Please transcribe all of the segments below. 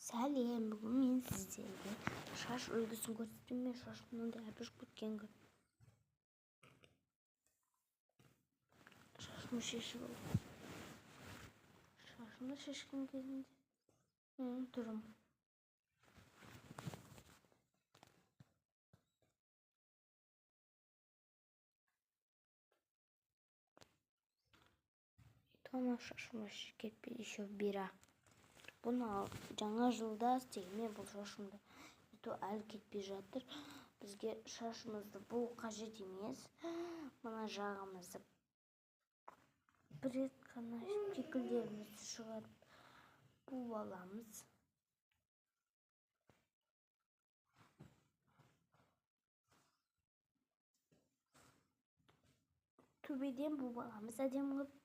Сәлем, бүгін мен сіздерге шаш үлгісін көрсетемін. Мен шашым мынандай әбіш кеткен. Шашымды шешіп алдым. Шашымды шешкен кезінде менің түрім. Итона шашымды кетпей еще бира. Бұны жаңа жылда істеймін. Бұл шашымды әлі кетпей жатыр. Бізге шашымызды бұл қажет емес. Мына жағымызды бір рет қана кекілдерімізді шығарып буып аламыз. Төбеден буып аламыз әдемі қылып.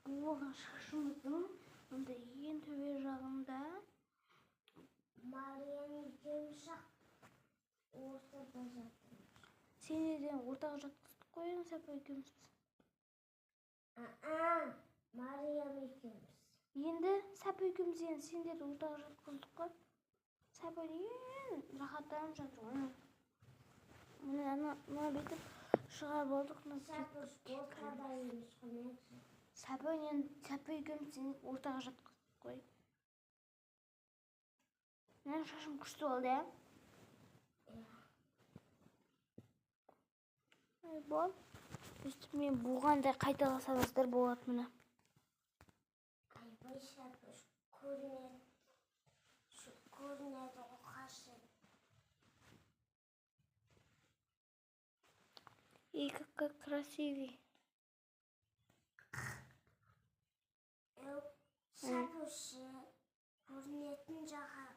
Буылған шашымыздың мындай ең төбе жағында Мариям екеуміз ортада жатырмыз. Сендерден ортаға жатқыздық қой, Сәпа екеуміз. Мариям екеуміз. Енді Сәпа екеуміз сендерді ортаға жатқыздық қой. Сәпа ең рахаттанып жатыр. Мына бүйтіп шығарып алдық. Ортада емес қой. Сәпа екеуміз ортаға жатқыздық қой. Менің шашым күшті болды, Бол. Өстіп мен буғандай қайталасаңыздар болады мына. Айбай Сәпа көрінеді қасын. И как красивый. Сәпа көрінетін жағы